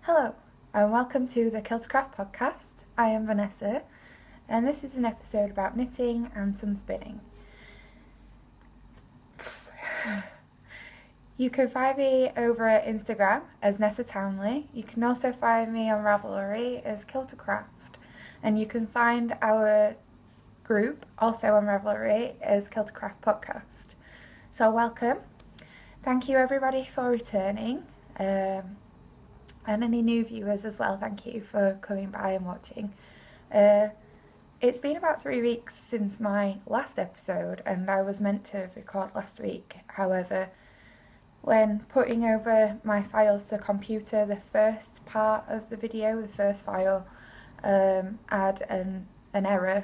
Hello, and welcome to the Killtocraft Podcast. I am Vanessa, and this is an episode about knitting and some spinning. You can find me over at Instagram as Nessa Townley. You can also find me on Ravelry as Killtocraft, and you can find our group also on Ravelry as Killtocraft Podcast. So welcome. Thank you everybody for returning. And any new viewers as well, thank you for coming by and watching. It's been about 3 weeks since my last episode, and I was meant to record last week. However, when putting over my files to the computer, the first part of the video, the first file, had an error,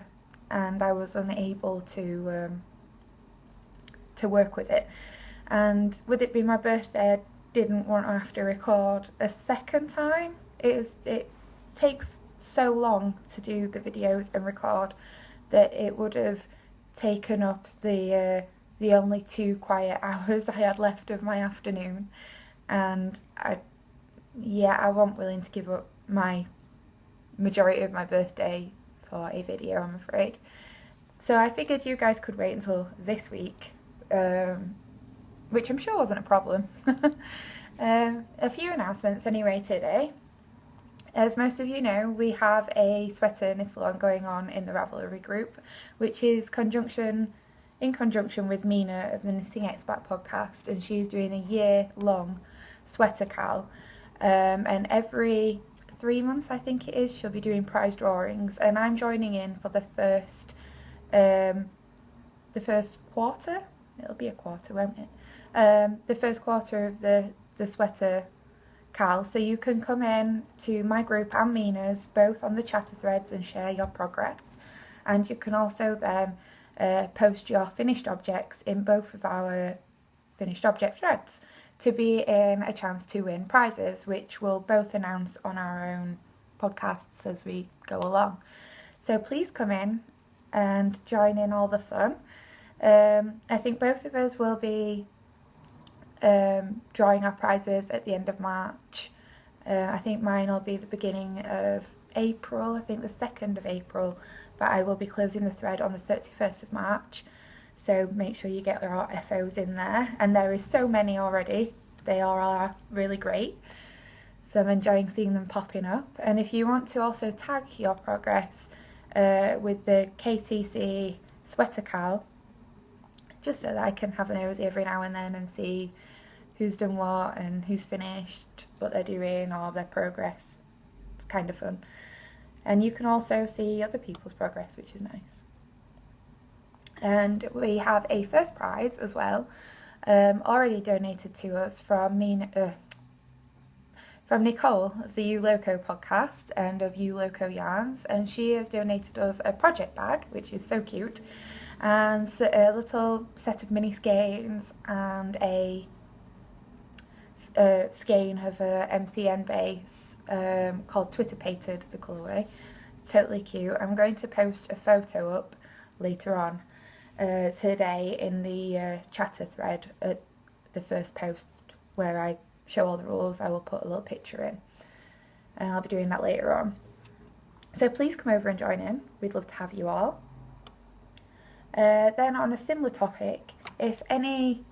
and I was unable to work with it. And with it being my birthday, I didn't want to have to record a second time. It takes so long to do the videos and record that it would have taken up the only 2 quiet hours I had left of my afternoon, and I wasn't willing to give up my majority of my birthday for a video, I'm afraid. So I figured you guys could wait until this week, which I'm sure wasn't a problem. A few announcements anyway today. As most of you know, we have a sweater knit-along going on in the Ravelry Group, which is in conjunction with Mina of the Knitting Expat podcast, and she's doing a year-long sweater cal. And every 3 months, I think it is, she'll be doing prize drawings, and I'm joining in for the first quarter. It'll be a quarter, won't it? The first quarter of the sweater cal, so you can come in to my group and Mina's both on the chatter threads and share your progress, and you can also then post your finished objects in both of our finished object threads to be in a chance to win prizes, which we'll both announce on our own podcasts as we go along. So please come in and join in all the fun. I think both of us will be drawing our prizes at the end of March. I think mine will be the beginning of April, I think the 2nd of April, but I will be closing the thread on the 31st of March. So make sure you get your FOs in there, and there is so many already. They all are really great, so I'm enjoying seeing them popping up. And if you want to also tag your progress with the KTC sweater cal, just so that I can have an nosy every now and then and see who's done what and who's finished, what they're doing, or their progress. It's kind of fun. And you can also see other people's progress, which is nice. And we have a first prize as well, already donated to us from Nicole of the Yule podcast and of Yule Yarns, and she has donated us a project bag, which is so cute, and a little set of mini skeins and a skein of a MCN base called Twitter Pated, the colourway. Totally cute. I'm going to post a photo up later on today in the chatter thread at the first post where I show all the rules. I will put a little picture in, and I'll be doing that later on. So please come over and join in. We'd love to have you all. Then on a similar topic, if any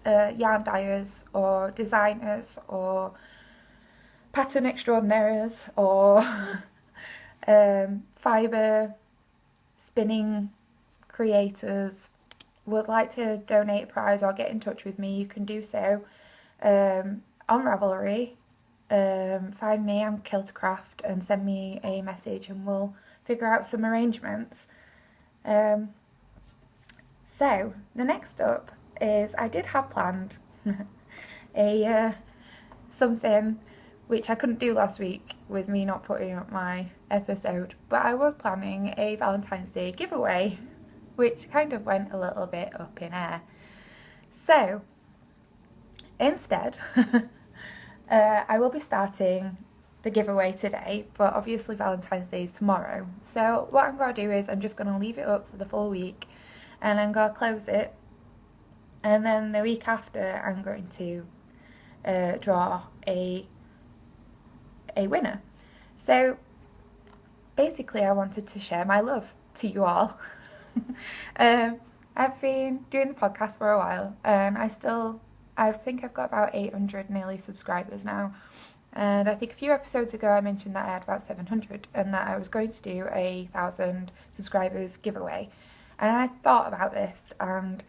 yarn dyers or designers or pattern extraordinaires or fibre spinning creators would like to donate a prize or get in touch with me, you can do so on Ravelry. Find me, I'm Killtocraft, and send me a message and we'll figure out some arrangements. So the next up is, I did have planned something which I couldn't do last week with me not putting up my episode, but I was planning a Valentine's Day giveaway, which kind of went a little bit up in air. So instead, I will be starting the giveaway today, but obviously Valentine's Day is tomorrow. So what I'm going to do is I'm just going to leave it up for the full week, and I'm going to close it, and then the week after I'm going to draw a a winner. So basically I wanted to share my love to you all. I've been doing the podcast for a while, and I think I've got about 800 nearly subscribers now. And I think a few episodes ago I mentioned that I had about 700 and that I was going to do a 1,000 subscribers giveaway. And I thought about this, and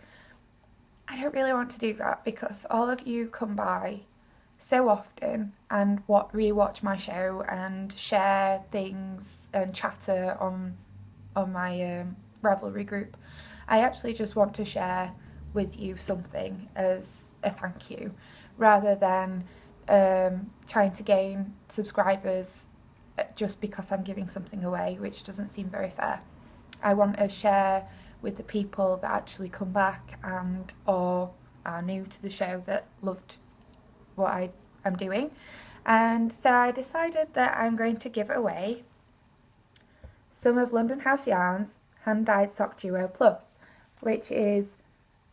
I don't really want to do that because all of you come by so often and rewatch my show and share things and chatter on my Ravelry group. I actually just want to share with you something as a thank you, rather than trying to gain subscribers just because I'm giving something away, which doesn't seem very fair. I want to share with the people that actually come back and or are new to the show that loved what I'm doing. And so I decided that I'm going to give away some of London House Yarn's hand-dyed sock duo plus, which is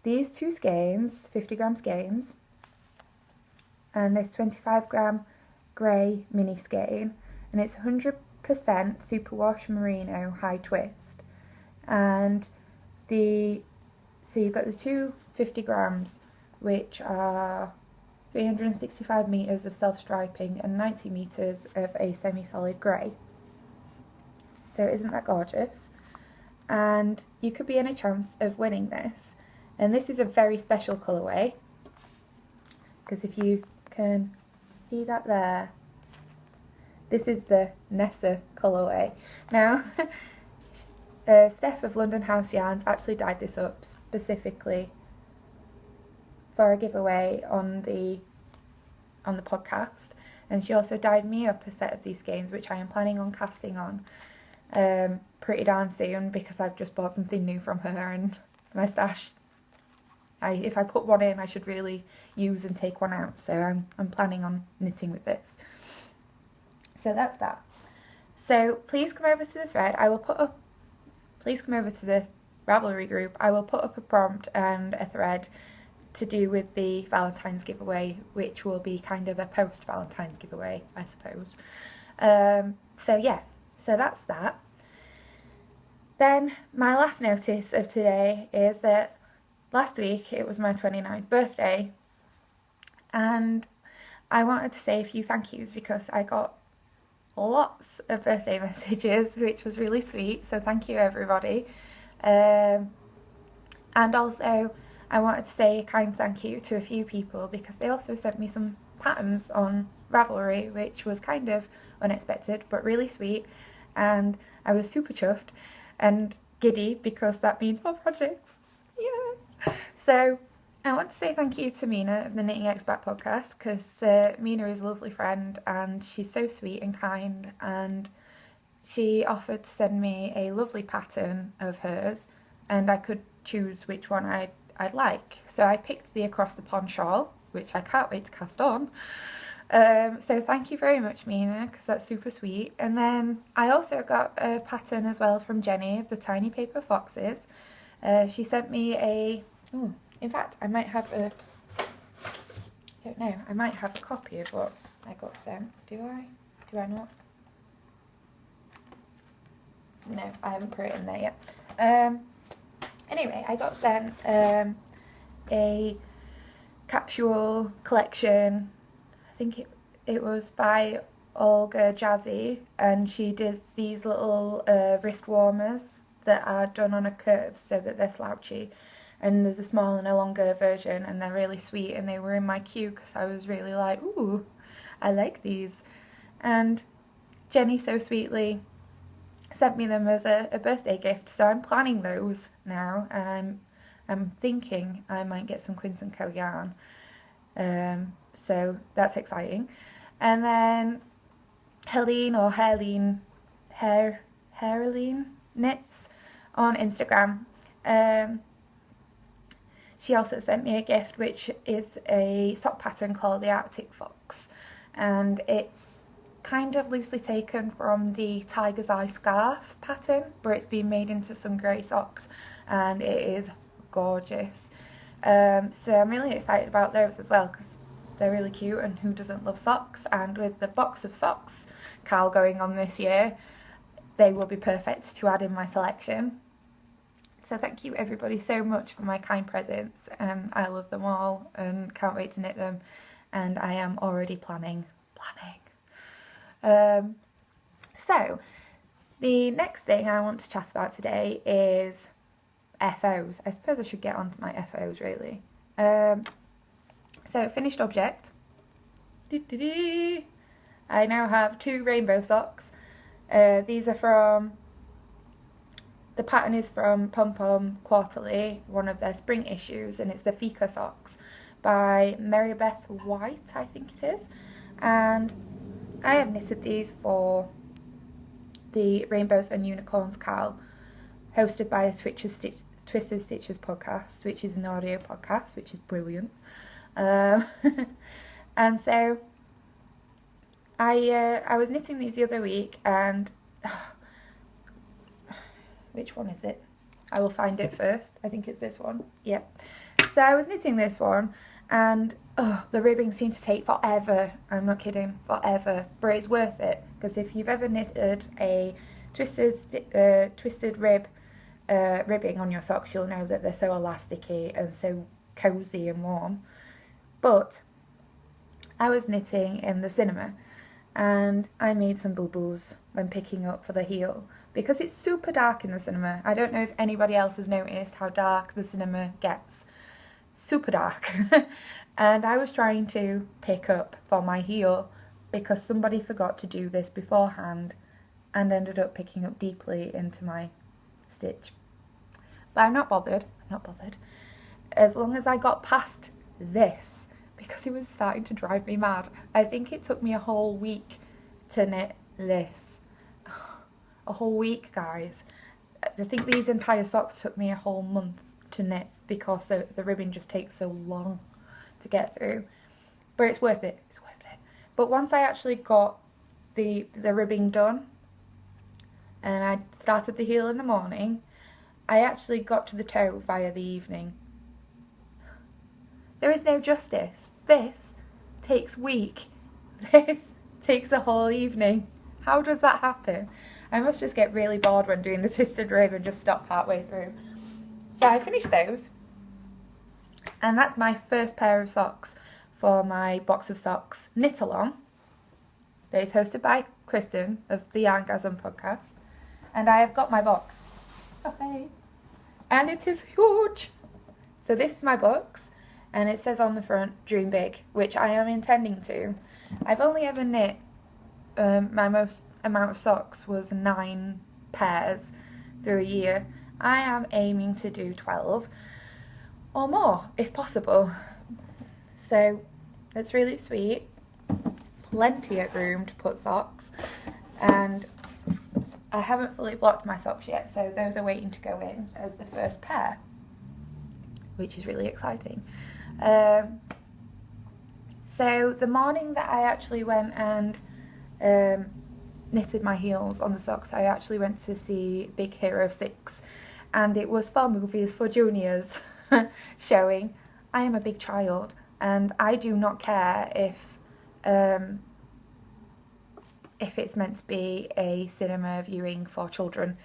these two skeins, 50 gram skeins, and this 25 gram grey mini skein, and it's 100% superwash merino high twist. And so you've got the two 50 grams, which are 365 metres of self-striping and 90 metres of a semi-solid grey. So isn't that gorgeous? And you could be in a chance of winning this. And this is a very special colourway, because if you can see that there, this is the Nessa colourway. Now, Steph of London House Yarns actually dyed this up specifically for a giveaway on the podcast, and she also dyed me up a set of these skeins, which I am planning on casting on pretty darn soon, because I've just bought something new from her and my stash. If I put one in, I should really use and take one out, so I'm planning on knitting with this. So that's that. So please come over to the thread. Please come over to the Ravelry group. I will put up a prompt and a thread to do with the Valentine's giveaway, which will be kind of a post Valentine's giveaway, I suppose. So that's that. Then my last notice of today is that last week it was my 29th birthday, and I wanted to say a few thank yous because I got lots of birthday messages, which was really sweet, so thank you everybody. And also I wanted to say a kind thank you to a few people because they also sent me some patterns on Ravelry, which was kind of unexpected but really sweet, and I was super chuffed and giddy because that means more projects. Yeah. So I want to say thank you to Mina of the Knitting Expat podcast, because Mina is a lovely friend and she's so sweet and kind, and she offered to send me a lovely pattern of hers and I could choose which one I'd like. So I picked the Across the Pond shawl, which I can't wait to cast on. So thank you very much, Mina, because that's super sweet. And then I also got a pattern as well from Jenny of the Tiny Paper Foxes. She sent me in fact, I might have I don't know, I might have a copy of what I got sent. Do I not? No, I haven't put it in there yet. Anyway, I got sent a capsule collection. I think it was by Olga Jazzy, and she does these little wrist warmers that are done on a curve so that they're slouchy. And there's a small and a longer version, and they're really sweet, and they were in my queue because I was really like, ooh, I like these. And Jenny so sweetly sent me them as a birthday gift, so I'm planning those now, and I'm thinking I might get some Quince & Co yarn, so that's exciting. And then Helene or Hairleen Knits on Instagram, she also sent me a gift, which is a sock pattern called the Arctic Fox, and it's kind of loosely taken from the Tiger's Eye scarf pattern, but it's been made into some grey socks, and it is gorgeous. So I'm really excited about those as well, because they're really cute, and who doesn't love socks? And with the box of socks Cal going on this year, they will be perfect to add in my selection. So thank you everybody so much for my kind presents, and I love them all and can't wait to knit them, and I am already planning. So the next thing I want to chat about today is FOs. I suppose I should get onto my FOs really. So finished object. I now have 2 rainbow socks. These are from, the pattern is from Pom Pom Quarterly, one of their spring issues, and it's the Fika socks by Marybeth White, I think it is. And I have knitted these for the Rainbows and Unicorns Cal, hosted by the Twisted Stitches podcast, which is an audio podcast, which is brilliant. And so I was knitting these the other week, and which one is it? I will find it first. I think it's this one. Yep. So I was knitting this one, and the ribbing seemed to take forever. I'm not kidding, forever. But it's worth it, because if you've ever knitted a twisted ribbing on your socks, you'll know that they're so elasticy and so cozy and warm. But I was knitting in the cinema, and I made some boo-boos when picking up for the heel, because it's super dark in the cinema. I don't know if anybody else has noticed how dark the cinema gets. Super dark. And I was trying to pick up for my heel because somebody forgot to do this beforehand and ended up picking up deeply into my stitch. But I'm not bothered. As long as I got past this, because it was starting to drive me mad. I think it took me a whole week to knit this. A whole week, guys. I think these entire socks took me a whole month to knit because the ribbon just takes so long to get through. But it's worth it. But once I actually got the ribbing done, and I started the heel in the morning, I actually got to the toe via the evening. There is no justice. This takes a week. This takes a whole evening. How does that happen? I must just get really bored when doing the twisted rib and just stop partway through. So I finished those. And that's my first pair of socks for my box of socks knit along. That is hosted by Kristen of the Yarngasm podcast. And I have got my box. Okay. And it is huge. So this is my box. And it says on the front, dream big, which I am intending to. I've only ever knit, my most amount of socks was 9 pairs through a year. I am aiming to do 12 or more, if possible. So it's really sweet. Plenty of room to put socks. And I haven't fully blocked my socks yet, so those are waiting to go in as the first pair, which is really exciting. So the morning that I actually went and knitted my heels on the socks, I actually went to see Big Hero 6, and it was for Movies for Juniors showing. I am a big child, and I do not care if it's meant to be a cinema viewing for children.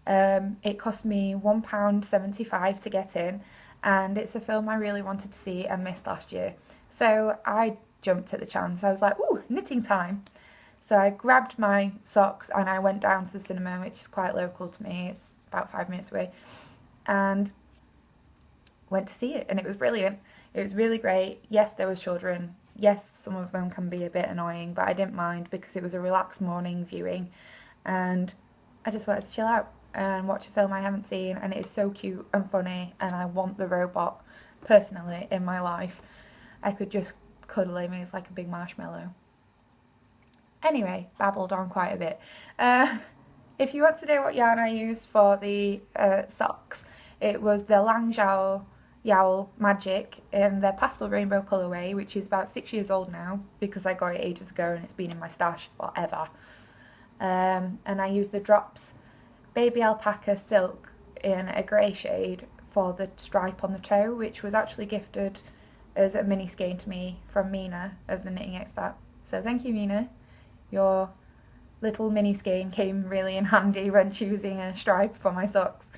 It cost me £1.75 to get in, and it's a film I really wanted to see and missed last year. So I jumped at the chance. I was like, ooh, knitting time. So I grabbed my socks and I went down to the cinema, which is quite local to me. It's about 5 minutes away. And went to see it, and it was brilliant. It was really great. Yes, there was children. Yes, some of them can be a bit annoying, but I didn't mind because it was a relaxed morning viewing, and I just wanted to chill out and watch a film I haven't seen, and it is so cute and funny, and I want the robot personally in my life. I could just cuddle him. He's like a big marshmallow. Anyway, babbled on quite a bit. If you want to know what yarn I used for the socks, it was the Yowl Magic in their pastel rainbow colourway, which is about 6 years old now because I got it ages ago and it's been in my stash forever. And I used the Drops Baby Alpaca Silk in a grey shade for the stripe on the toe, which was actually gifted as a mini skein to me from Mina of the Knitting Expert. So thank you, Mina. Your little mini skein came really in handy when choosing a stripe for my socks.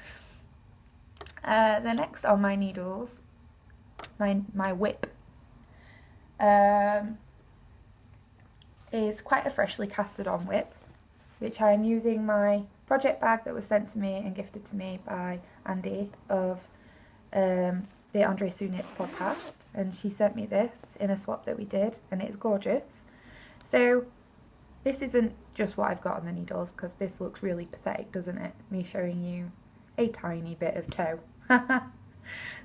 The next on my needles, my whip, is quite a freshly casted on whip, which I'm using my project bag that was sent to me and gifted to me by Andy of the Andre Sue Knits podcast, and she sent me this in a swap that we did, and it's gorgeous. So this isn't just what I've got on the needles, because this looks really pathetic, doesn't it? Me showing you a tiny bit of toe.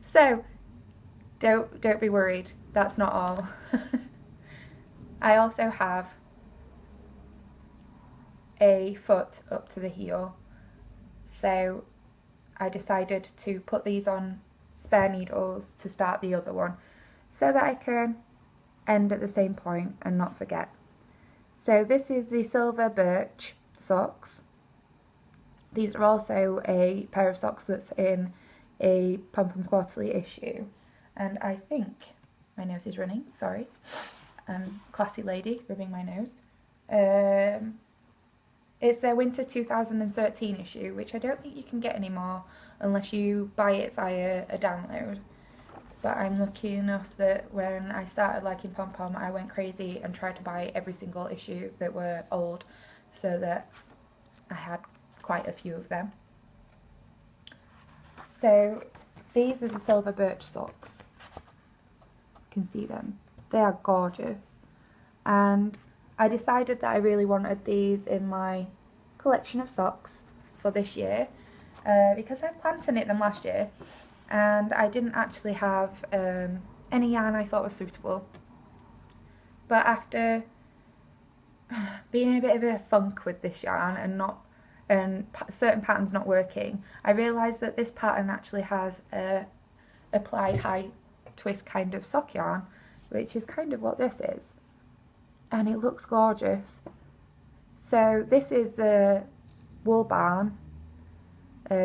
So don't be worried, that's not all. I also have a foot up to the heel, so I decided to put these on spare needles to start the other one so that I can end at the same point and not forget. So this is the Silver Birch socks. These are also a pair of socks that's in a Pom Pom quarterly issue, and I think my nose is running, sorry. Classy lady rubbing my nose. It's their winter 2013 issue, which I don't think you can get anymore unless you buy it via a download. But I'm lucky enough that when I started liking Pom Pom, I went crazy and tried to buy every single issue that were old, so that I had quite a few of them. So these are the Silver Birch socks. You can see them. They are gorgeous. And I decided that I really wanted these in my collection of socks for this year, because I planned to knit them last year and I didn't actually have any yarn I thought was suitable. But after being in a bit of a funk with this yarn and certain patterns not working, I realised that this pattern actually has a applied high twist kind of sock yarn, which is kind of what this is, and it looks gorgeous. So this is the Bullbar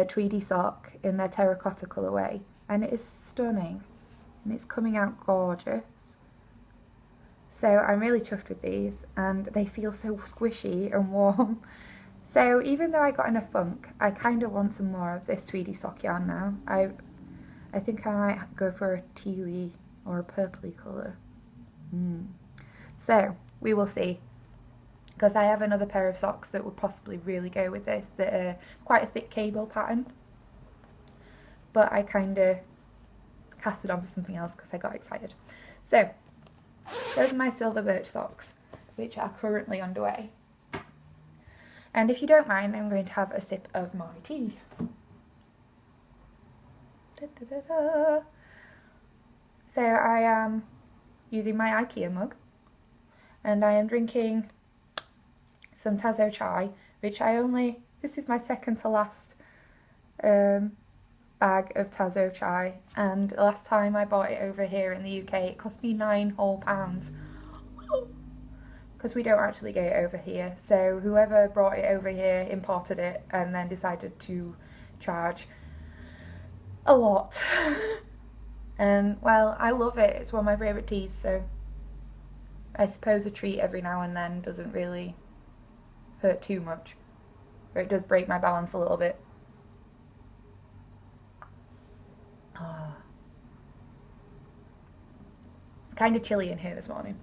tweedy sock in their terracotta colourway, and it is stunning and it's coming out gorgeous. So I'm really chuffed with these, and they feel so squishy and warm. So even though I got in a funk, I kind of want some more of this tweedy sock yarn now. I think I might go for a tealy or a purpley colour. So we will see, because I have another pair of socks that would possibly really go with this, that are quite a thick cable pattern, but I kind of cast it on for something else because I got excited. So those are my Silver Birch socks, which are currently underway. And if you don't mind, I'm going to have a sip of my tea. Da, da, da, da. So I am using my IKEA mug, and I am drinking some Tazo chai, which this is my second to last bag of Tazo chai, and the last time I bought it over here in the UK it cost me £9 whole, because we don't actually get it over here. So whoever brought it over here imported it and then decided to charge a lot. And well, I love it, it's one of my favourite teas, so I suppose a treat every now and then doesn't really hurt too much, or it does break my balance a little bit. It's kind of chilly in here this morning,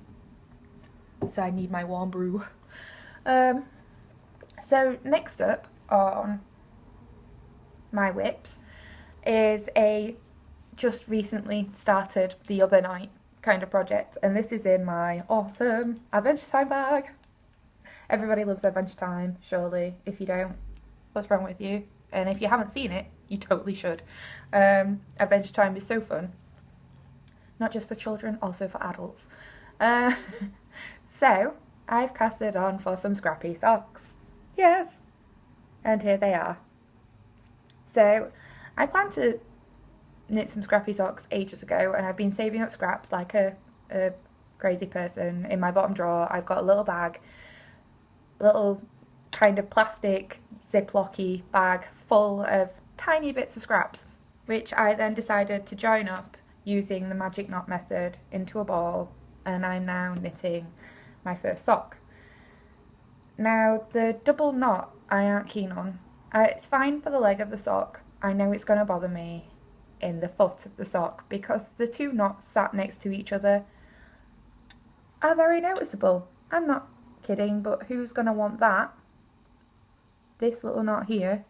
so I need my warm brew. So next up on my whips is a just recently started the other night kind of project, and this is in my awesome Adventure Time bag. Everybody loves Adventure Time, surely. If you don't, what's wrong with you? And if you haven't seen it, you totally should. Adventure Time is so fun. Not just for children, also for adults. So, I've cast it on for some Scrappy Socks. Yes! And here they are. So, I planned to knit some Scrappy Socks ages ago, and I've been saving up scraps like a crazy person. In my bottom drawer, I've got a little bag, little kind of plastic ziplocky bag full of tiny bits of scraps, which I then decided to join up using the magic knot method into a ball, and I'm now knitting my first sock. Now the double knot I aren't keen on. It's fine for the leg of the sock. I know it's going to bother me in the foot of the sock because the two knots sat next to each other are very noticeable. I'm not kidding, but who's going to want that? This little knot here,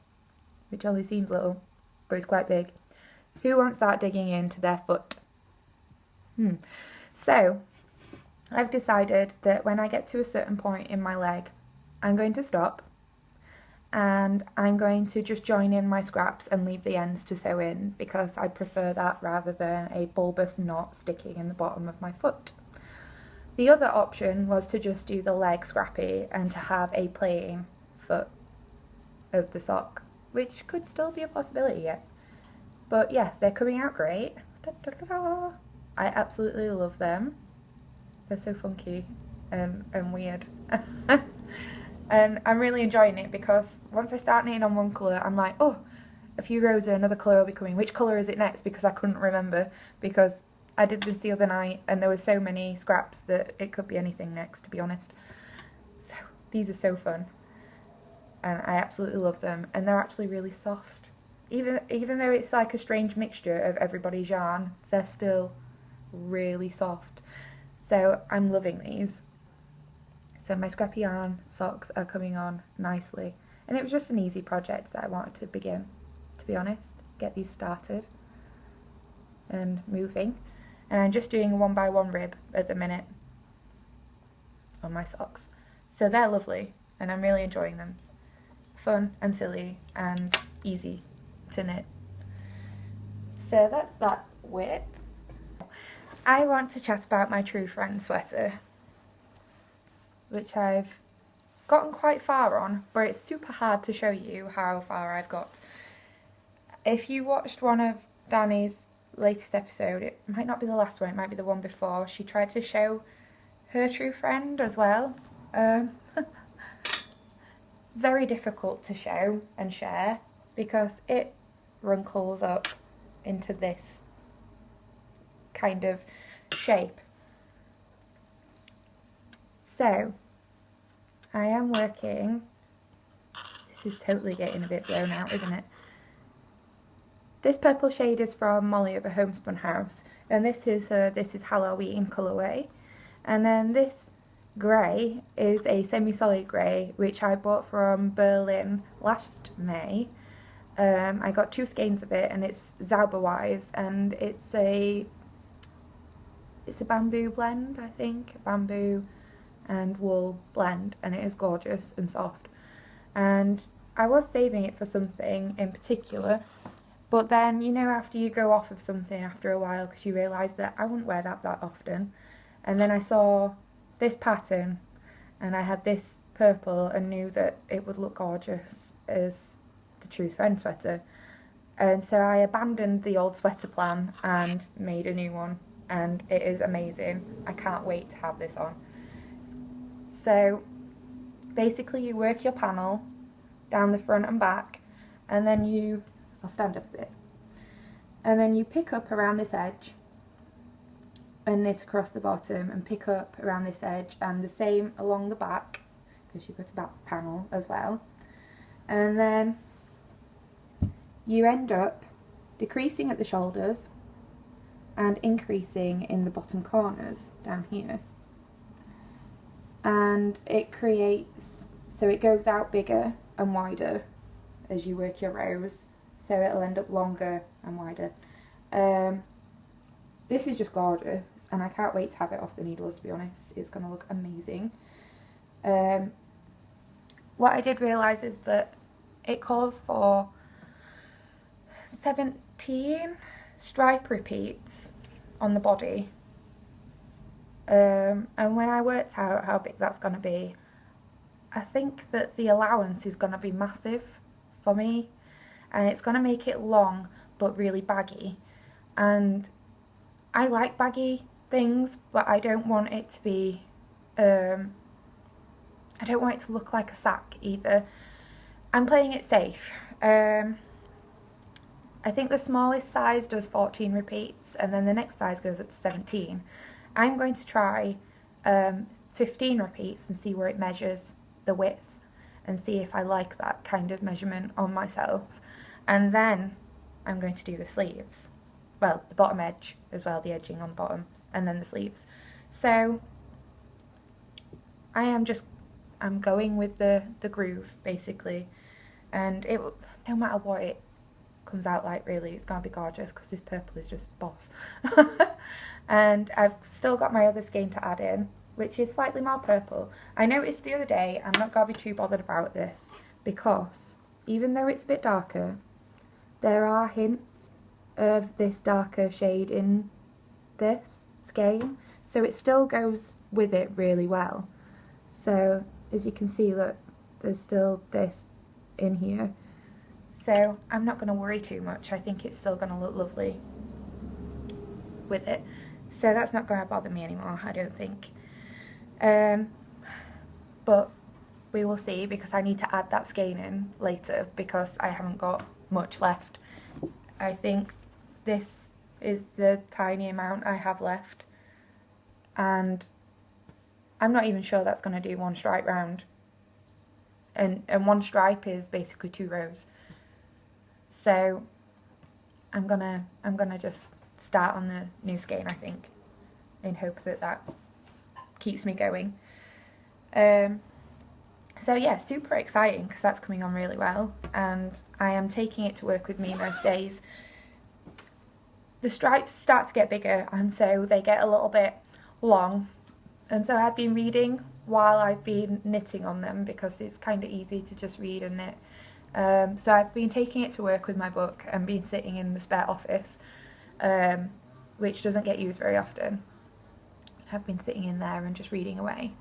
which only seems little, but it's quite big. Who wants that digging into their foot? So, I've decided that when I get to a certain point in my leg, I'm going to stop and I'm going to just join in my scraps and leave the ends to sew in because I prefer that rather than a bulbous knot sticking in the bottom of my foot. The other option was to just do the leg scrappy and to have a plain foot of the sock, which could still be a possibility yet. But yeah, they're coming out great. Da, da, da, da. I absolutely love them. They're so funky and weird. And I'm really enjoying it because once I start knitting on one colour, I'm like, oh, a few rows of another colour will be coming. Which colour is it next? Because I couldn't remember because I did this the other night and there were so many scraps that it could be anything next, to be honest. So these are so fun. And I absolutely love them. And they're actually really soft. Even though it's like a strange mixture of everybody's yarn, they're still really soft. So I'm loving these. So my scrappy yarn socks are coming on nicely. And it was just an easy project that I wanted to begin, to be honest. Get these started and moving. And I'm just doing a 1x1 rib at the minute on my socks. So they're lovely and I'm really enjoying them. Fun and silly and easy to knit. So that's that whip. I want to chat about my True Friend sweater, which I've gotten quite far on, but it's super hard to show you how far I've got. If you watched one of Danny's latest episode, it might not be the last one, it might be the one before, she tried to show her True Friend as well. Very difficult to show and share because it wrinkles up into this kind of shape. So, I am working, this is totally getting a bit blown out, isn't it? This purple shade is from Molly of a Homespun House, and this is Halloween colourway. And then this grey is a semi-solid grey, which I bought from Berlin last May. I got 2 skeins of it, and it's Zauberwise, and it's a bamboo blend, I think, bamboo and wool blend, and it is gorgeous and soft. And I was saving it for something in particular, but then, you know, after you go off of something after a while because you realise that I wouldn't wear that often, and then I saw this pattern and I had this purple and knew that it would look gorgeous as the True Friend sweater, and so I abandoned the old sweater plan and made a new one, and it is amazing. I can't wait to have this on. So basically you work your panel down the front and back, and then I'll stand up a bit, and then you pick up around this edge and knit across the bottom and pick up around this edge, and the same along the back because you've got a back panel as well. And then you end up decreasing at the shoulders and increasing in the bottom corners down here, and it creates, so it goes out bigger and wider as you work your rows, so it'll end up longer and wider. This is just gorgeous and I can't wait to have it off the needles, to be honest. It's going to look amazing. What I did realise is that it calls for 17 stripe repeats on the body, and when I worked out how big that's going to be, I think that the allowance is going to be massive for me, and it's going to make it long but really baggy. And I like baggy things, but I don't want it to be, I don't want it to look like a sack either. I'm playing it safe. I I think the smallest size does 14 repeats, and then the next size goes up to 17. I'm going to try 15 repeats and see where it measures the width and see if I like that kind of measurement on myself. And then I'm going to do the sleeves. Well, the bottom edge as well, the edging on the bottom, and then the sleeves. So I'm going with the groove, basically. And it, no matter what it comes out like, really, it's going to be gorgeous, because this purple is just boss. And I've still got my other skein to add in, which is slightly more purple. I noticed the other day, I'm not going to be too bothered about this, because even though it's a bit darker, there are hints of this darker shade in this skein, so it still goes with it really well. So as you can see, look, there's still this in here, so I'm not going to worry too much. I think it's still going to look lovely with it, so that's not going to bother me anymore, I don't think. But we will see, because I need to add that skein in later, because I haven't got much left. I think this is the tiny amount I have left, and I'm not even sure that's going to do one stripe round, and one stripe is basically 2 rows. So I'm gonna just start on the new skein, I think, in hopes that that keeps me going. So yeah, super exciting, because that's coming on really well, and I am taking it to work with me most days. The stripes start to get bigger, and so they get a little bit long, and so I've been reading while I've been knitting on them, because it's kind of easy to just read and knit. So I've been taking it to work with my book and been sitting in the spare office, which doesn't get used very often. I've been sitting in there and just reading away,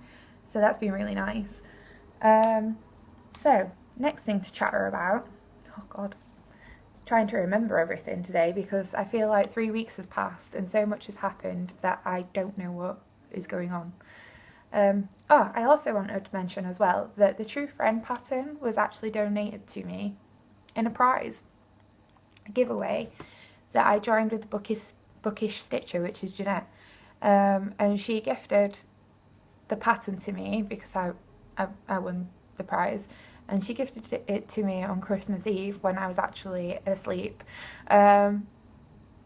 so that's been really nice. So next thing to chatter about, oh god, trying to remember everything today, because I feel like 3 weeks has passed and so much has happened that I don't know what is going on. I also wanted to mention as well that the True Friend pattern was actually donated to me in a prize giveaway that I joined with the Bookish Stitcher, which is Jeanette, and she gifted the pattern to me because I won the prize, and she gifted it to me on Christmas Eve when I was actually asleep, and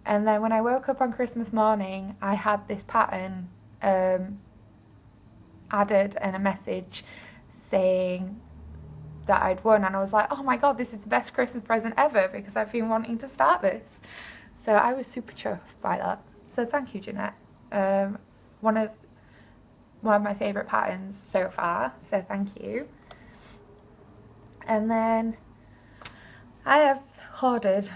then when I woke up on Christmas morning, I had this pattern added and a message saying that I'd won, and I was like, oh my god, this is the best Christmas present ever, because I've been wanting to start this. So I was super chuffed by that, so thank you, Jeanette. One of my favourite patterns so far, so thank you. And then I have ordered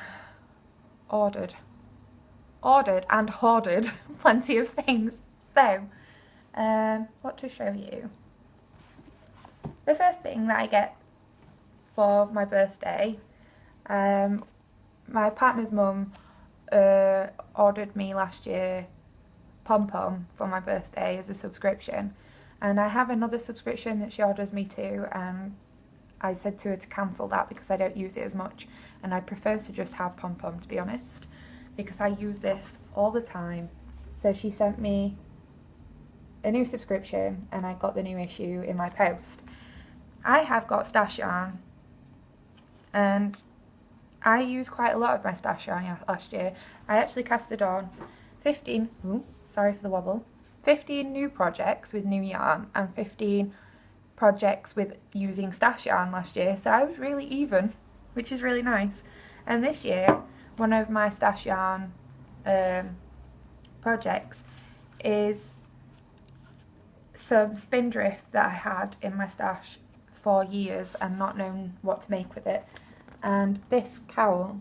and hoarded plenty of things. So, what to show you? The first thing that I get for my birthday, my partner's mum ordered me last year Pom Pom for my birthday as a subscription, and I have another subscription that she orders me to, and I said to her to cancel that because I don't use it as much, and I'd prefer to just have Pom Pom, to be honest, because I use this all the time. So she sent me a new subscription, and I got the new issue in my post. I have got stash yarn, and I used quite a lot of my stash yarn last year. I actually casted on 15 new projects with new yarn and 15 projects with using stash yarn last year, so I was really even, which is really nice. And this year, one of my stash yarn projects is some spindrift that I had in my stash for years and not known what to make with it, and this cowl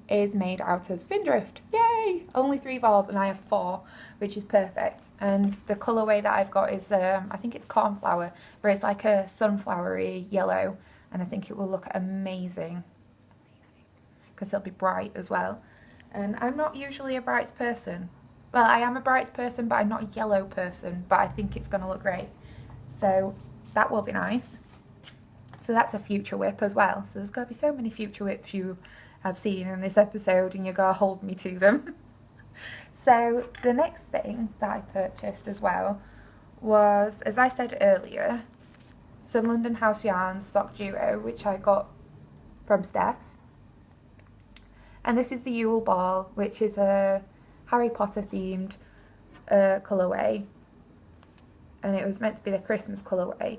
is made out of spindrift. Yay! Only 3 balls and I have 4, which is perfect. And the colourway that I've got is I think it's cornflower, but it's like a sunflowery yellow, and I think it will look amazing because it'll be bright as well. And I'm not usually a brights person. Well, I am a brights person, but I'm not a yellow person, but I think it's going to look great. So that will be nice. So that's a future whip as well. So there's going to be so many future whips you have seen in this episode, and you're going to hold me to them. So the next thing that I purchased as well was, as I said earlier, some London House Yarns sock duo, which I got from Steph. And this is the Yule Ball, which is a Harry Potter themed colourway. And it was meant to be the Christmas colourway,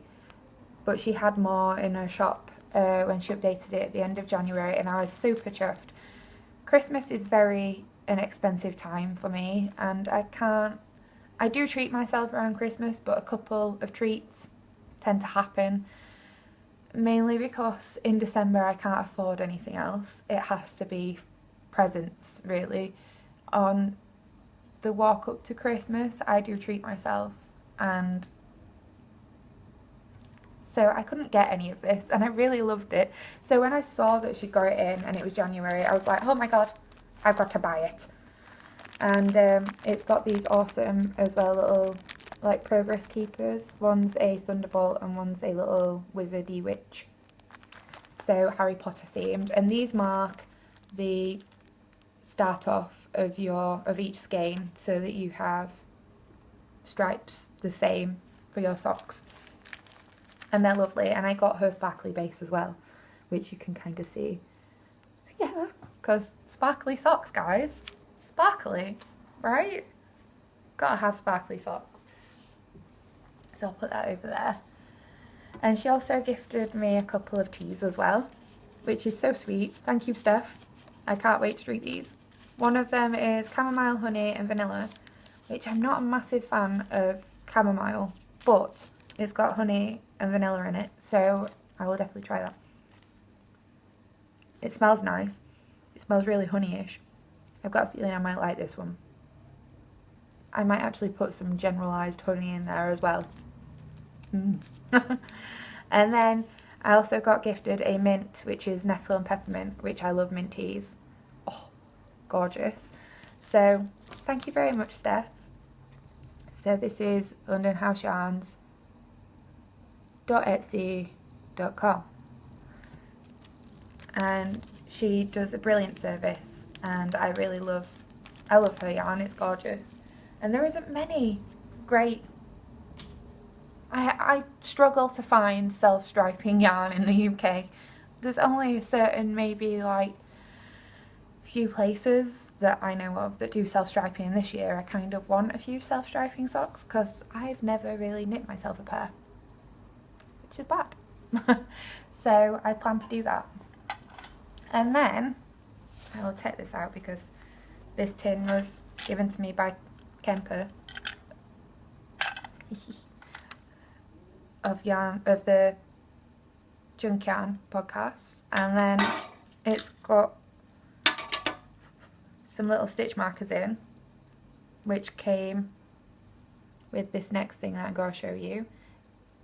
but she had more in her shop when she updated it at the end of January, and I was super chuffed. Christmas is very an expensive time for me, and I do treat myself around Christmas, but a couple of treats tend to happen, mainly because in December I can't afford anything else. It has to be presents, really. On the walk up to Christmas, I do treat myself, and so I couldn't get any of this, and I really loved it. So when I saw that she got it in and it was January, I was like, oh my god, I've got to buy it. And it's got these awesome as well little like progress keepers. One's a thunderbolt and one's a little wizardy witch, so Harry Potter themed, and these mark the start off of each skein, so that you have stripes the same for your socks, and they're lovely. And I got her sparkly base as well, which you can kind of see. Yeah, because sparkly socks, guys. Sparkly, right? Gotta have sparkly socks. So I'll put that over there. And she also gifted me a couple of teas as well, which is so sweet. Thank you, Steph. I can't wait to drink these. One of them is chamomile, honey and vanilla, which I'm not a massive fan of chamomile, but it's got honey and vanilla in it, so I will definitely try that. It smells nice. It smells really honey-ish. I've got a feeling I might like this one. I might actually put some generalised honey in there as well. And then I also got gifted a mint, which is nettle and peppermint, which I love mint teas. Oh, gorgeous. So thank you very much, Steph. So this is London House Yarns .etsy.com, and she does a brilliant service, and I love her yarn. It's gorgeous, and there isn't many great. I struggle to find self-striping yarn in the UK. There's only a certain, maybe like few places that I know of that do self-striping, and this year I kind of want a few self-striping socks because I've never really knit myself a pair, which is bad. So I plan to do that. And then I will take this out because this tin was given to me by Kemper of the Junk Yarn podcast, and then it's got some little stitch markers in, which came with this next thing that I'm going to show you.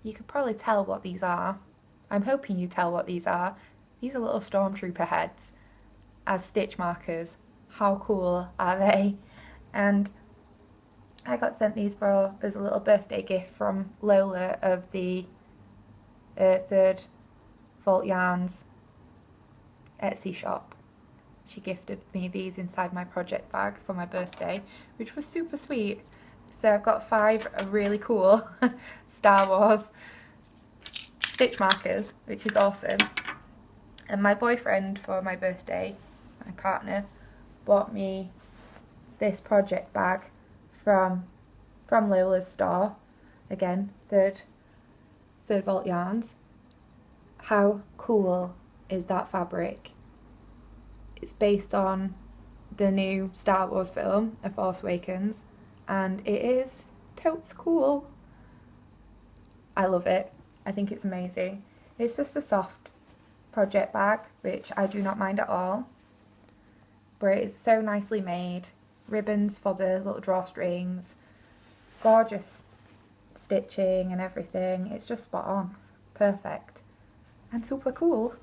You could probably tell what these are. I'm hoping you tell what these are. These are little stormtrooper heads as stitch markers. How cool are they? And I got sent these as a little birthday gift from Lola of the Third Vault Yarns Etsy shop. She gifted me these inside my project bag for my birthday, which was super sweet. So I've got 5 really cool Star Wars stitch markers, which is awesome. And my boyfriend, for my birthday, my partner, bought me this project bag from Lola's store. Again, Third Vault Yarns. How cool is that fabric? It's based on the new Star Wars film, A Force Awakens, and it is totes cool. I love it. I think it's amazing. It's just a soft project bag, which I do not mind at all, but it is so nicely made. Ribbons for the little drawstrings, gorgeous stitching and everything. It's just spot on, perfect, and super cool.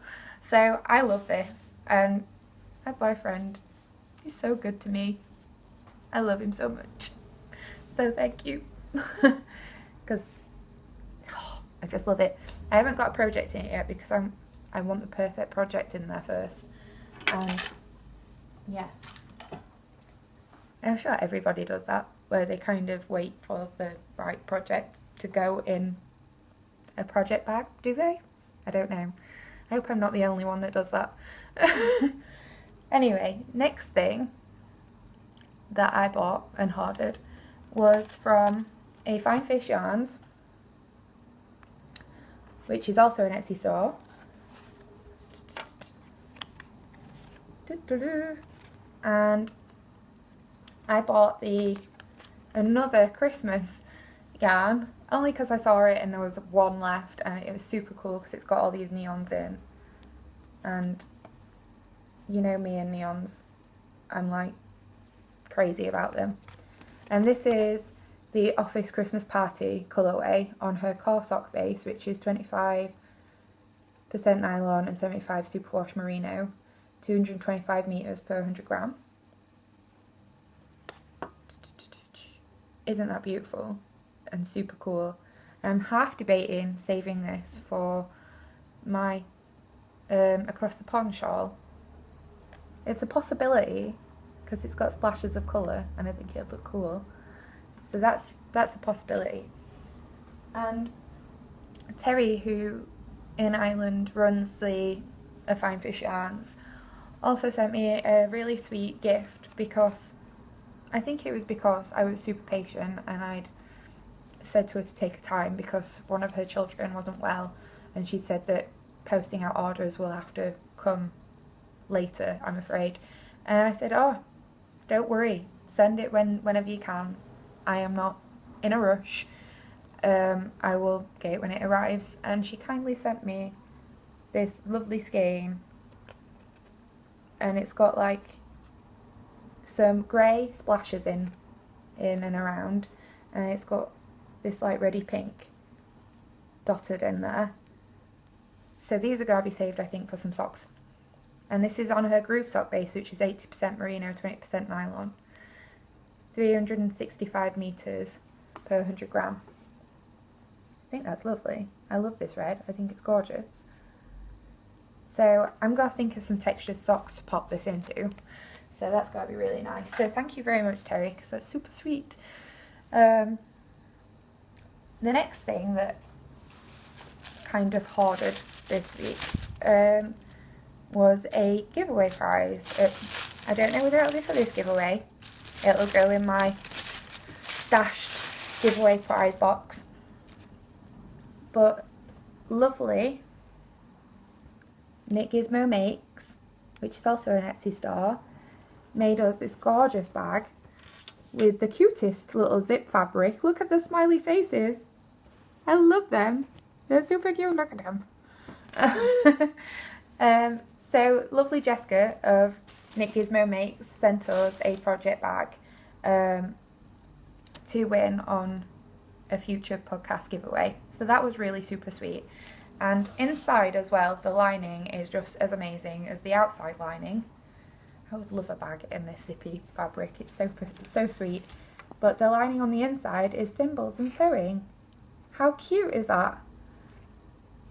So I love this, and my boyfriend is so good to me. I love him so much. So thank you, because I just love it. I haven't got a project in it yet because I want the perfect project in there first. And yeah, I'm sure everybody does that, where they kind of wait for the right project to go in a project bag, do they? I don't know. I hope I'm not the only one that does that. Anyway, next thing that I bought and hoarded was from a Fine Fish Yarns, which is also an Etsy store. And I bought another Christmas yarn, only because I saw it and there was one left, and it was super cool because it's got all these neons in. And you know me and neons, I'm like crazy about them. And this is the Office Christmas Party colourway on her core sock base, which is 25% nylon and 75 superwash merino, 225 metres per 100 gram. Isn't that beautiful and super cool? I'm half debating saving this for my across the pond shawl. It's a possibility because it's got splashes of colour and I think it'll look cool. So that's a possibility. And Terry, who in Ireland runs the Fine Fish Yarns, also sent me a really sweet gift because I think it was because I was super patient and I'd said to her to take her time because one of her children wasn't well, and she said that posting out orders will have to come later, I'm afraid. And I said, oh, don't worry, send it whenever you can. I am not in a rush. I will get it when it arrives. And she kindly sent me this lovely skein, and it's got like some grey splashes in and around, and it's got this like reddy pink dotted in there. So these are going to be saved, I think, for some socks. And this is on her groove sock base, which is 80% merino, 20% nylon. 365 metres per 100 gram. I think that's lovely. I love this red. I think it's gorgeous. So I'm going to think of some textured socks to pop this into. So that's going to be really nice. So thank you very much, Terry, because that's super sweet. The next thing that kind of hoarded this week was a giveaway prize. I don't know whether it'll be for this giveaway. It'll go in my stashed giveaway prize box. But lovely Knit Gizmo Makes, which is also an Etsy store, made us this gorgeous bag with the cutest little zip fabric. Look at the smiley faces. I love them. They're super cute. Look at them. So lovely Jessica of Knit Gizmo Makes sent us a project bag to win on a future podcast giveaway. So that was really super sweet. And inside as well, the lining is just as amazing as the outside lining. I would love a bag in this zippy fabric. It's so sweet. But the lining on the inside is thimbles and sewing. How cute is that?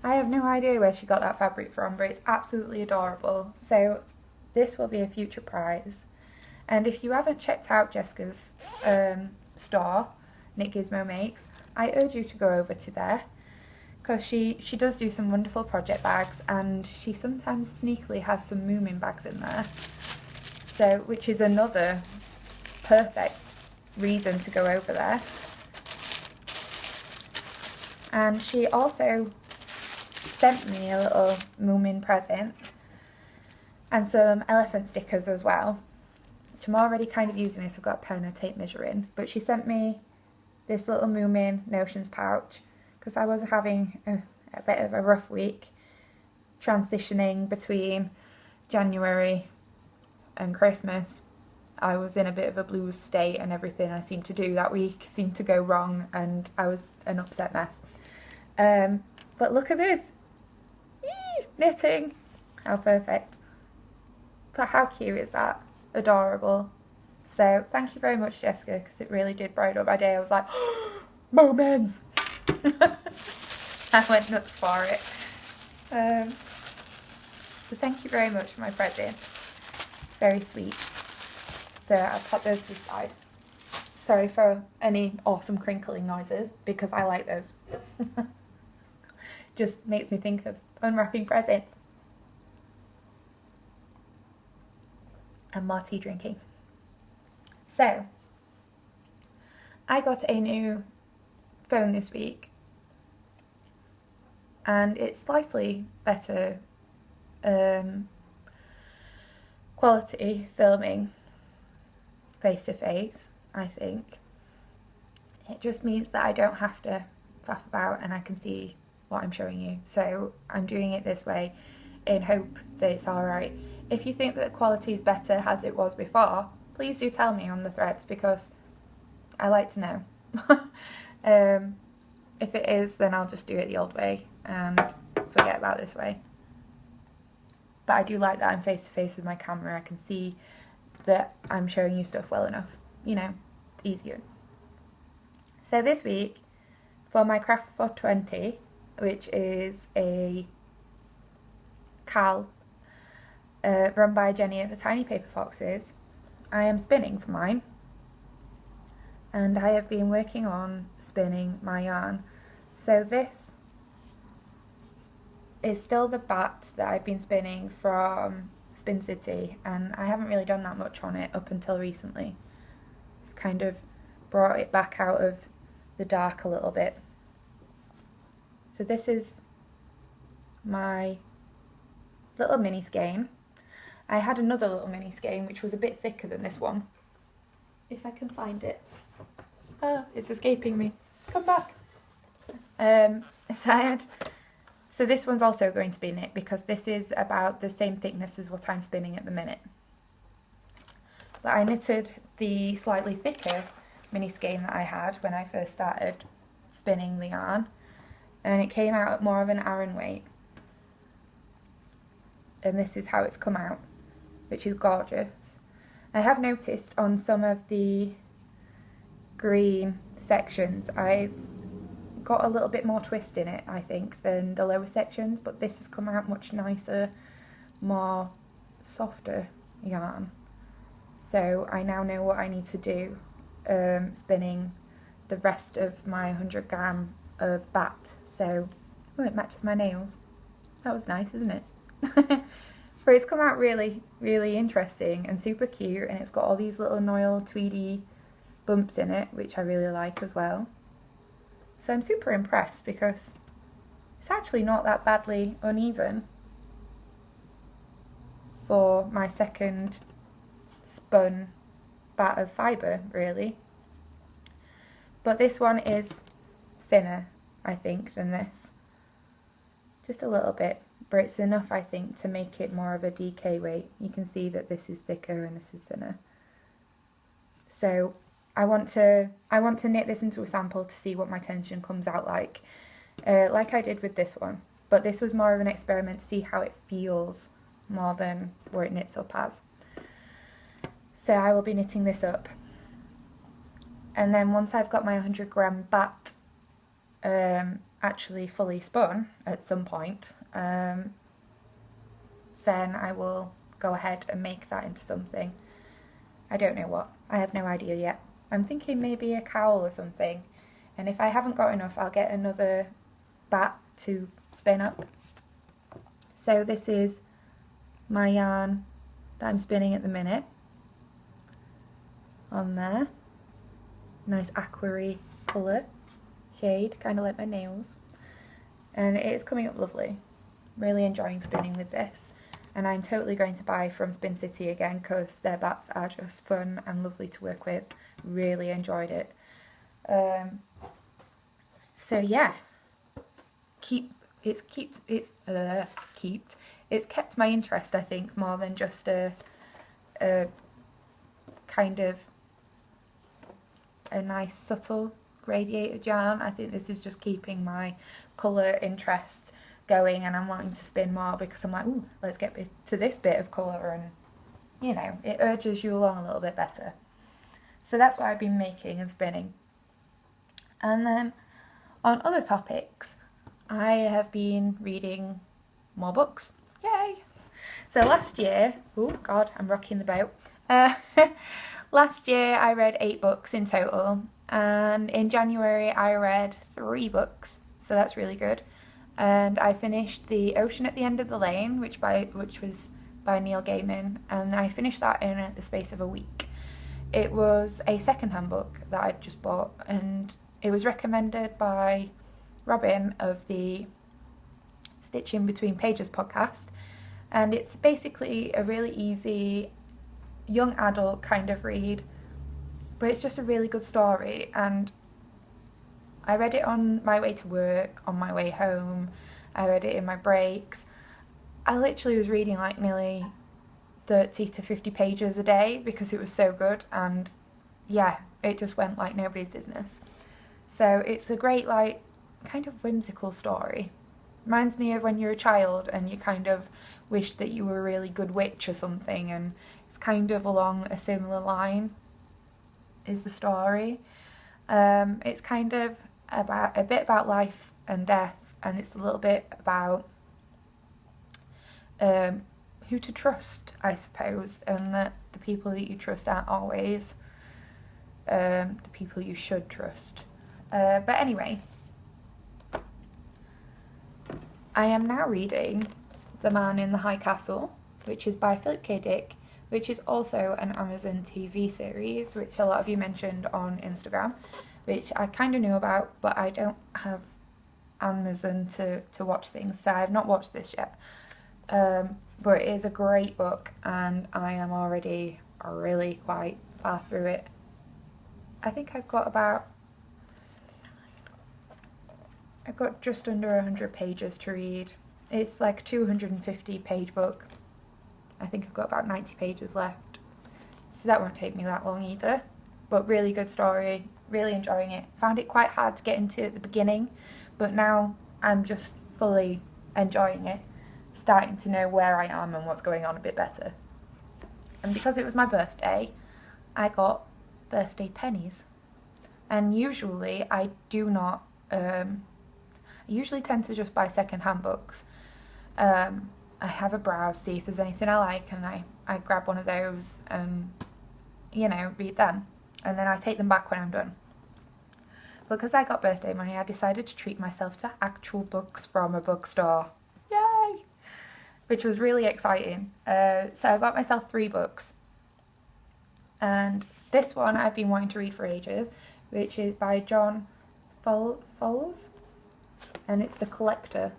I have no idea where she got that fabric from, but it's absolutely adorable. So this will be a future prize. And if you haven't checked out Jessica's store, Knit Gizmo Makes, I urge you to go over to there, because she does do some wonderful project bags, and she sometimes sneakily has some Moomin bags in there. So, which is another perfect reason to go over there. And she also sent me a little Moomin present and some elephant stickers as well, which I'm already kind of using this. I've got a pen and tape measuring, but she sent me this little Moomin notions pouch because I was having a bit of a rough week transitioning between January and Christmas. I was in a bit of a blues state, and everything I seemed to do that week seemed to go wrong, and I was an upset mess. But look at this. Knitting. How perfect. But how cute is that? Adorable. So thank you very much, Jessica, because it really did brighten up my day. I was like, Moments! I went nuts for it. So thank you very much for my present. Very sweet. So I'll pop those to the side. Sorry for any awesome crinkling noises, because I like those. Just makes me think of unwrapping presents. And more tea drinking. So, I got a new phone this week, and it's slightly better quality filming face to face, I think. It just means that I don't have to faff about and I can see what I'm showing you. So I'm doing it this way in hope that it's alright. If you think that the quality is better as it was before, please do tell me on the threads, because I like to know. If it is, then I'll just do it the old way and forget about this way. But I do like that I'm face to face with my camera. I can see that I'm showing you stuff well enough. You know, easier. So this week, for my Craft for 20, which is a cal run by Jenny at the Tiny Paper Foxes, I am spinning for mine. And I have been working on spinning my yarn. So this is still the bat that I've been spinning from Spin City, and I haven't really done that much on it up until recently. Kind of brought it back out of the dark a little bit. So this is my little mini skein. I had another little mini skein which was a bit thicker than this one. If I can find it. Oh, it's escaping me. Come back. So this one's also going to be knit, because this is about the same thickness as what I'm spinning at the minute. But I knitted the slightly thicker mini skein that I had when I first started spinning the yarn, and it came out at more of an Aran weight. And this is how it's come out, which is gorgeous. I have noticed on some of the green sections I've got a little bit more twist in it, I think, than the lower sections, but this has come out much nicer, more softer yarn. So I now know what I need to do spinning the rest of my 100 gram of bat. So, oh, it matches my nails. That was nice, isn't it? But it's come out really, really interesting and super cute, and it's got all these little Noil tweedy bumps in it, which I really like as well. So I'm super impressed, because it's actually not that badly uneven for my second spun bat of fibre, really. But this one is thinner, I think, than this. Just a little bit, but it's enough, I think, to make it more of a DK weight. You can see that this is thicker and this is thinner. So I want to knit this into a sample to see what my tension comes out like I did with this one. But this was more of an experiment to see how it feels more than where it knits up as. So I will be knitting this up. And then once I've got my 100 gram bat actually fully spun at some point, then I will go ahead and make that into something. I don't know what. I have no idea yet. I'm thinking maybe a cowl or something, and if I haven't got enough, I'll get another bat to spin up. So this is my yarn that I'm spinning at the minute. On there, nice aquary colour shade, kind of like my nails, and it is coming up lovely. Really enjoying spinning with this, and I'm totally going to buy from Spin City again, because their bats are just fun and lovely to work with. Really enjoyed it. So yeah, it's kept my interest, I think, more than just a kind of a nice subtle gradiated yarn. I think this is just keeping my colour interest going, and I'm wanting to spin more, because I'm like, ooh, let's get to this bit of colour, and you know, it urges you along a little bit better. So that's what I've been making and spinning. And then on other topics, I have been reading more books. Yay! So last year, oh God, I'm rocking the boat. Last year I read 8 books in total, and in January I read 3 books, so that's really good. And I finished The Ocean at the End of the Lane, which was by Neil Gaiman, and I finished that in the space of a week. It was a second-hand book that I'd just bought, and it was recommended by Robin of the Stitch in Between Pages podcast, and it's basically a really easy young adult kind of read, but it's just a really good story. And I read it on my way to work, on my way home, I read it in my breaks. I literally was reading like nearly 30 to 50 pages a day because it was so good, and yeah, it just went like nobody's business. So it's a great, like, kind of whimsical story. Reminds me of when you're a child and you kind of wish that you were a really good witch or something, and it's kind of along a similar line is the story. It's kind of about a bit about life and death, and it's a little bit about who to trust, I suppose, and that the people that you trust aren't always the people you should trust. But anyway, I am now reading The Man in the High Castle, which is by Philip K. Dick, which is also an Amazon TV series, which a lot of you mentioned on Instagram, which I kind of knew about, but I don't have Amazon to watch things, so I have not watched this yet. But it is a great book, and I am already really quite far through it. I think I've got just under 100 pages to read. It's like a 250 page book. I think I've got about 90 pages left, so that won't take me that long either. But really good story, really enjoying it. Found it quite hard to get into at the beginning, but now I'm just fully enjoying it, starting to know where I am and what's going on a bit better. And because it was my birthday, I got birthday pennies. And usually I do not, I usually tend to just buy second-hand books. I have a browse, see if there's anything I like, and I grab one of those and, read them. And then I take them back when I'm done. Because I got birthday money, I decided to treat myself to actual books from a bookstore. Yay! Which was really exciting. So I bought myself 3 books. And this one I've been wanting to read for ages, which is by John Fowles. And it's The Collector.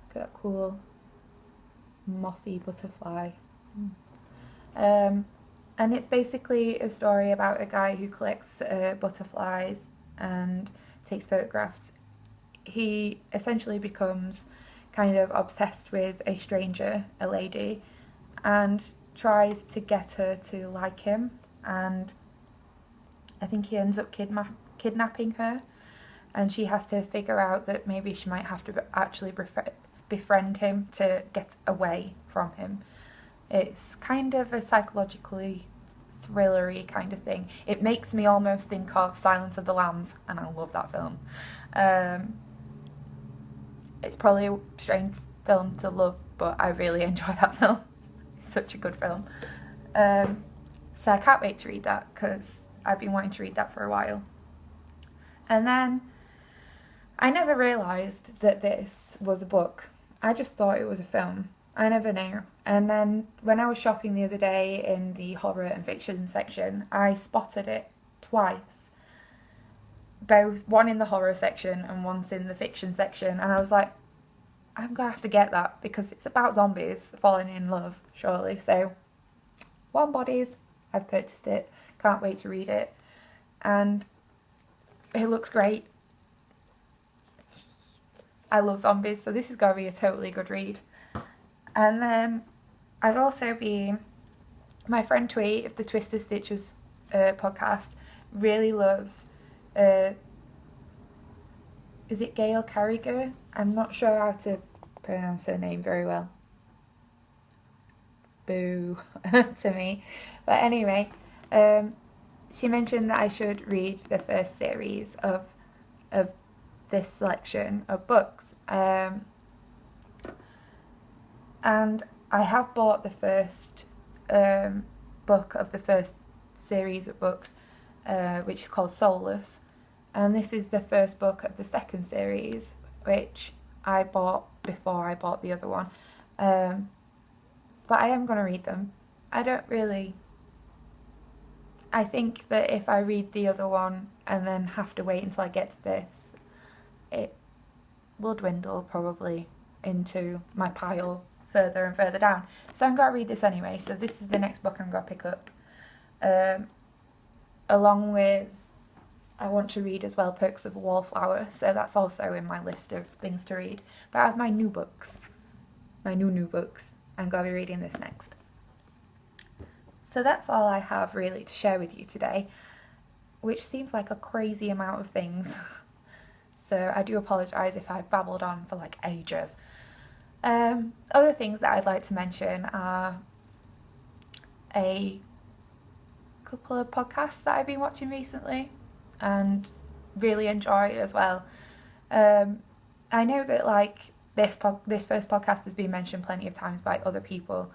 Look at that cool mothy butterfly. And it's basically a story about a guy who collects butterflies and takes photographs. He essentially becomes kind of obsessed with a stranger, a lady, and tries to get her to like him, and I think he ends up kidnapping her, and she has to figure out that maybe she might have to actually befriend him to get away from him. It's kind of a psychologically thrillery kind of thing. It makes me almost think of Silence of the Lambs, and I love that film. It's probably a strange film to love, but I really enjoy that film. It's such a good film. So I can't wait to read that, because I've been wanting to read that for a while. And then I never realised that this was a book. I just thought it was a film. I never knew. And then when I was shopping the other day in the horror and fiction section, I spotted it twice. Both, one in the horror section and once in the fiction section, and I was like, I'm gonna have to get that, because it's about zombies falling in love, surely. So, Warm Bodies, I've purchased it, can't wait to read it, and it looks great. I love zombies, so this is gonna be a totally good read. And then I've also been, my friend Tweet of the Twisted Stitches podcast really loves, is it Gail Carriger? I'm not sure how to pronounce her name very well. Boo to me. But anyway, she mentioned that I should read the first series of this selection of books. And I have bought the first book of the first series of books, which is called Solace, and this is the first book of the second series, which I bought before I bought the other one. But I am going to read them. I think that if I read the other one and then have to wait until I get to this, it will dwindle probably into my pile further and further down. So I'm going to read this anyway. So this is the next book I'm going to pick up. Along with, I want to read as well Perks of a Wallflower. So that's also in my list of things to read. But I have my new books. My new books. I'm going to be reading this next. So that's all I have really to share with you today, which seems like a crazy amount of things. So I do apologise if I've babbled on for like ages. Other things that I'd like to mention are a couple of podcasts that I've been watching recently and really enjoy as well. I know that like this first podcast has been mentioned plenty of times by other people.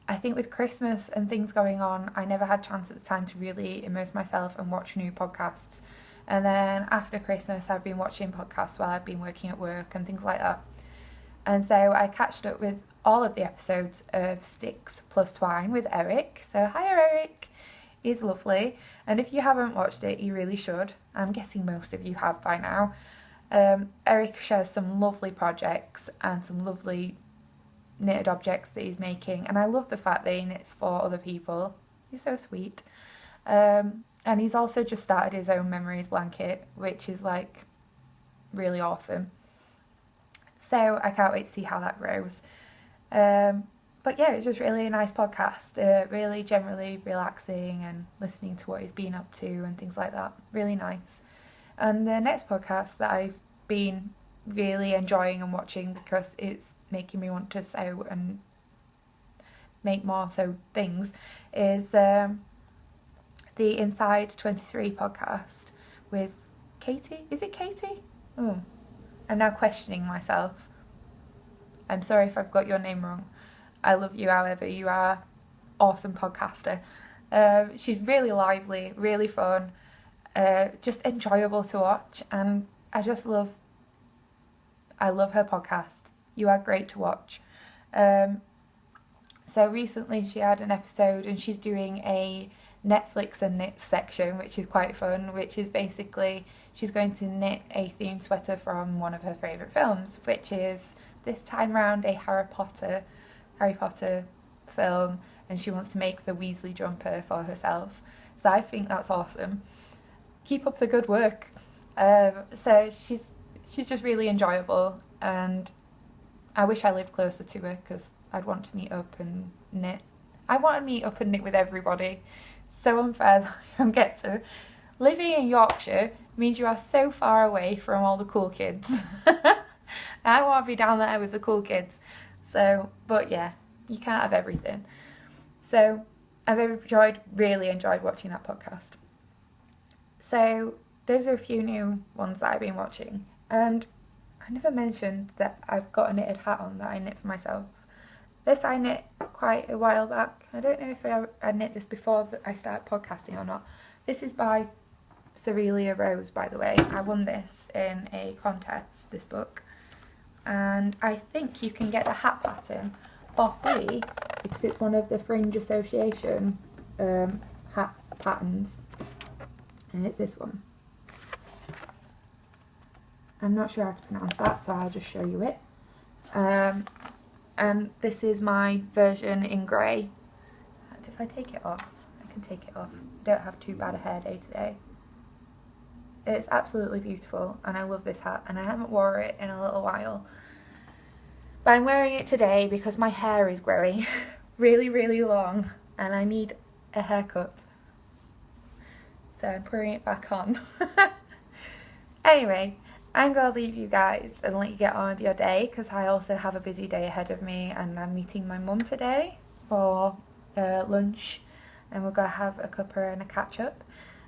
I think with Christmas and things going on, I never had chance at the time to really immerse myself and watch new podcasts. And then after Christmas, I've been watching podcasts while I've been working at work and things like that. And so I catched up with all of the episodes of Sticks Plus Twine with Eric. So hi Eric, he's lovely. And if you haven't watched it, you really should. I'm guessing most of you have by now. Eric shares some lovely projects and some lovely knitted objects that he's making, and I love the fact that he knits for other people. He's so sweet. And he's also just started his own memories blanket, which is like really awesome. So I can't wait to see how that grows. But yeah, it's just really a nice podcast, really generally relaxing and listening to what he's been up to and things like that. Really nice. And the next podcast that I've been really enjoying and watching because it's making me want to sew and make more sew things is the Inside 23 podcast with Katie. Is it Katie? Oh, I'm now questioning myself. I'm sorry if I've got your name wrong. I love you however you are. Awesome podcaster. She's really lively, really fun, just enjoyable to watch, and I love her podcast. You are great to watch. So recently she had an episode and she's doing a Netflix and knit section, which is quite fun, which is basically she's going to knit a themed sweater from one of her favourite films, which is this time round a Harry Potter film, and she wants to make the Weasley jumper for herself. So I think that's awesome. Keep up the good work. So she's just really enjoyable, and I wish I lived closer to her because I'd want to meet up and knit. I want to meet up and knit with everybody. So unfair that I don't get to. Living in Yorkshire means you are so far away from all the cool kids. I want to be down there with the cool kids. So, but yeah, you can't have everything. So I've really enjoyed watching that podcast. So those are a few new ones that I've been watching. And I never mentioned that I've got a knitted hat on that I knit for myself. This I knit quite a while back. I don't know if I knit this before I started podcasting or not. This is by Cerelia Rose, by the way. I won this in a contest, this book. And I think you can get the hat pattern for free because it's one of the Fringe Association hat patterns. And it's this one. I'm not sure how to pronounce that, so I'll just show you it. And this is my version in grey. If I take it off, I can take it off. I don't have too bad a hair day today. It's absolutely beautiful, and I love this hat, and I haven't worn it in a little while. But I'm wearing it today because my hair is growing really, really long, and I need a haircut. So I'm putting it back on. Anyway, I'm going to leave you guys and let you get on with your day because I also have a busy day ahead of me, and I'm meeting my mum today for lunch, and we're going to have a cuppa and a catch up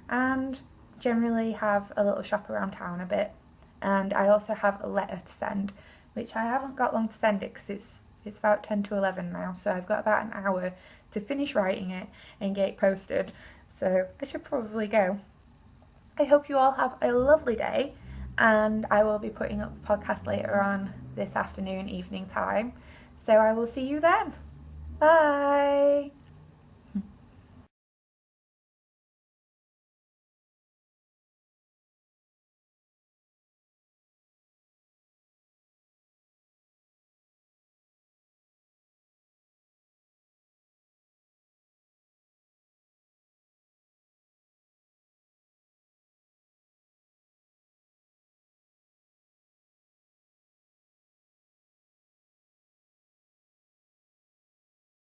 and generally have a little shop around town a bit. And I also have a letter to send, which I haven't got long to send it because It's about 10 to 11 now, so I've got about an hour to finish writing it and get it posted. So I should probably go. I hope you all have a lovely day, and I will be putting up the podcast later on this afternoon, evening time. So I will see you then. Bye!